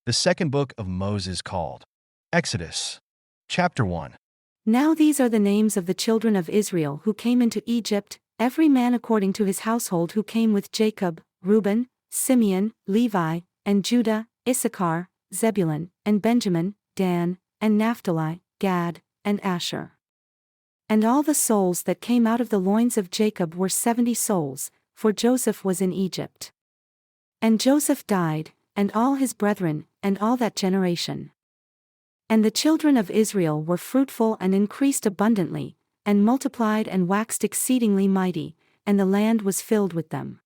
The second book of Moses called Exodus. Chapter 1. Now these are the names of the children of Israel who came into Egypt, every man according to his household who came with Jacob: Reuben, Simeon, Levi, and Judah, Issachar, Zebulun, and Benjamin, Dan, and Naphtali, Gad, and Asher. And all the souls that came out of the loins of Jacob were 70 souls, for Joseph was in Egypt. And Joseph died, and all his brethren, and all that generation. And the children of Israel were fruitful and increased abundantly, and multiplied and waxed exceedingly mighty, and the land was filled with them.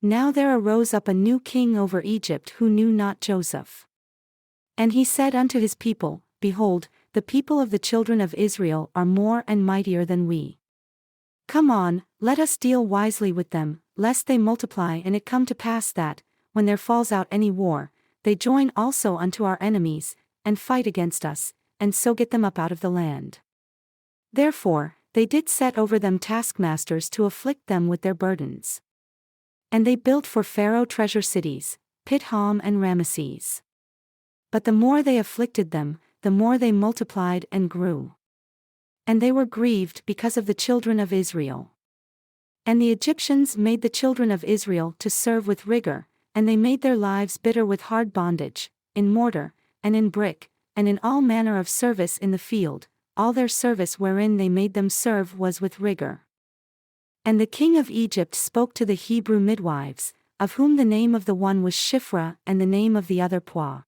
Now there arose up a new king over Egypt who knew not Joseph. And he said unto his people, Behold, the people of the children of Israel are more and mightier than we. Come on, let us deal wisely with them, lest they multiply and it come to pass that, when there falls out any war, they join also unto our enemies, and fight against us, and so get them up out of the land. Therefore, they did set over them taskmasters to afflict them with their burdens. And they built for Pharaoh treasure cities, Pithom and Ramesses. But the more they afflicted them, the more they multiplied and grew. And they were grieved because of the children of Israel. And the Egyptians made the children of Israel to serve with rigor, and they made their lives bitter with hard bondage, in mortar, and in brick, and in all manner of service in the field. All their service wherein they made them serve was with rigor. And the king of Egypt spoke to the Hebrew midwives, of whom the name of the one was Shiphrah and the name of the other Puah.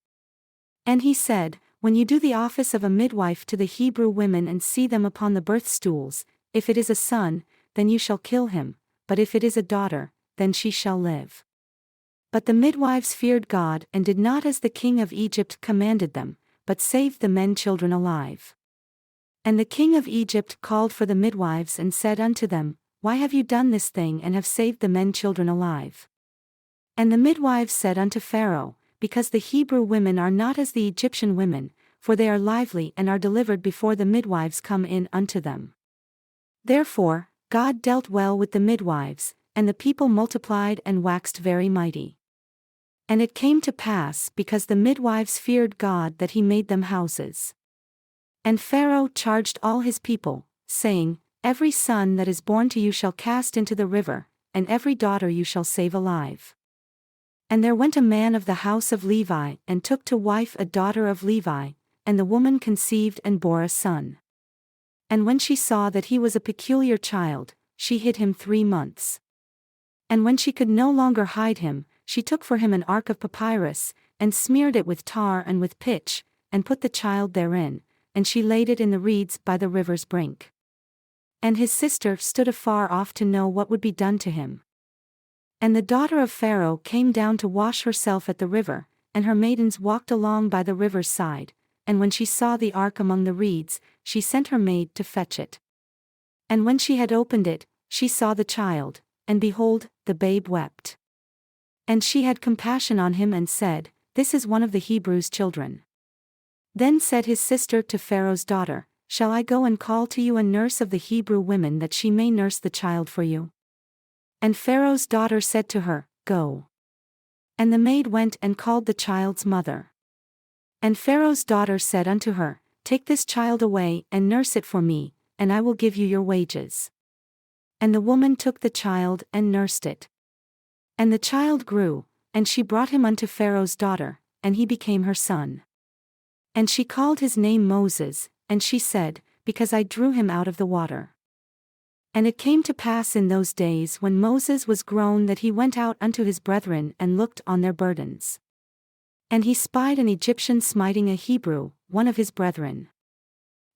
And he said, When you do the office of a midwife to the Hebrew women and see them upon the birth stools, if it is a son, then you shall kill him, but if it is a daughter, then she shall live. But the midwives feared God and did not as the king of Egypt commanded them, but saved the men children alive. And the king of Egypt called for the midwives and said unto them, Why have you done this thing and have saved the men children alive? And the midwives said unto Pharaoh, Because the Hebrew women are not as the Egyptian women, for they are lively and are delivered before the midwives come in unto them. Therefore, God dealt well with the midwives, and the people multiplied and waxed very mighty. And it came to pass because the midwives feared God that he made them houses. And Pharaoh charged all his people, saying, Every son that is born to you shall cast into the river, and every daughter you shall save alive. And there went a man of the house of Levi and took to wife a daughter of Levi, and the woman conceived and bore a son. And when she saw that he was a peculiar child, she hid him 3 months. And when she could no longer hide him, she took for him an ark of papyrus, and smeared it with tar and with pitch, and put the child therein, and she laid it in the reeds by the river's brink. And his sister stood afar off to know what would be done to him. And the daughter of Pharaoh came down to wash herself at the river, and her maidens walked along by the river's side, and when she saw the ark among the reeds, she sent her maid to fetch it. And when she had opened it, she saw the child, and behold, the babe wept. And she had compassion on him and said, This is one of the Hebrews' children. Then said his sister to Pharaoh's daughter, Shall I go and call to you a nurse of the Hebrew women that she may nurse the child for you? And Pharaoh's daughter said to her, Go. And the maid went and called the child's mother. And Pharaoh's daughter said unto her, Take this child away and nurse it for me, and I will give you your wages. And the woman took the child and nursed it. And the child grew, and she brought him unto Pharaoh's daughter, and he became her son. And she called his name Moses, and she said, Because I drew him out of the water. And it came to pass in those days when Moses was grown that he went out unto his brethren and looked on their burdens. And he spied an Egyptian smiting a Hebrew, one of his brethren.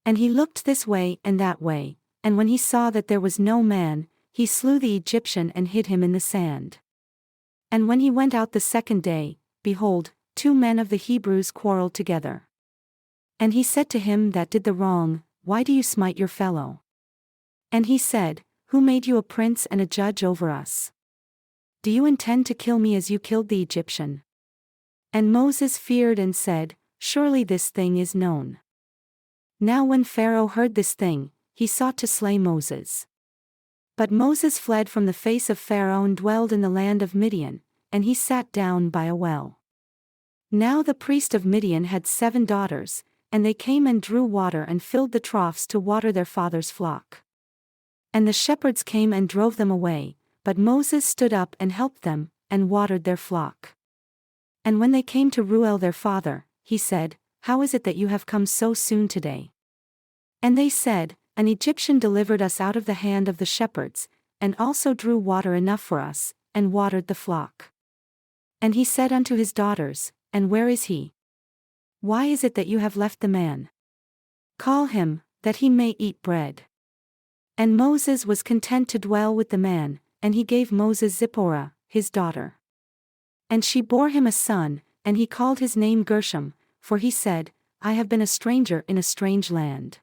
And he looked this way and that way, and when he saw that there was no man, he slew the Egyptian and hid him in the sand. And when he went out the second day, behold, 2 men of the Hebrews quarreled together. And he said to him that did the wrong, Why do you smite your fellow? And he said, Who made you a prince and a judge over us? Do you intend to kill me as you killed the Egyptian? And Moses feared and said, Surely this thing is known. Now when Pharaoh heard this thing, he sought to slay Moses. But Moses fled from the face of Pharaoh and dwelled in the land of Midian, and he sat down by a well. Now the priest of Midian had 7 daughters, and they came and drew water and filled the troughs to water their father's flock. And the shepherds came and drove them away, but Moses stood up and helped them, and watered their flock. And when they came to Reuel their father, he said, "How is it that you have come so soon today?" And they said, "An Egyptian delivered us out of the hand of the shepherds, and also drew water enough for us, and watered the flock." And he said unto his daughters, "And where is he? Why is it that you have left the man? Call him, that he may eat bread." And Moses was content to dwell with the man, and he gave Moses Zipporah, his daughter. And she bore him a son, and he called his name Gershom, for he said, "I have been a stranger in a strange land."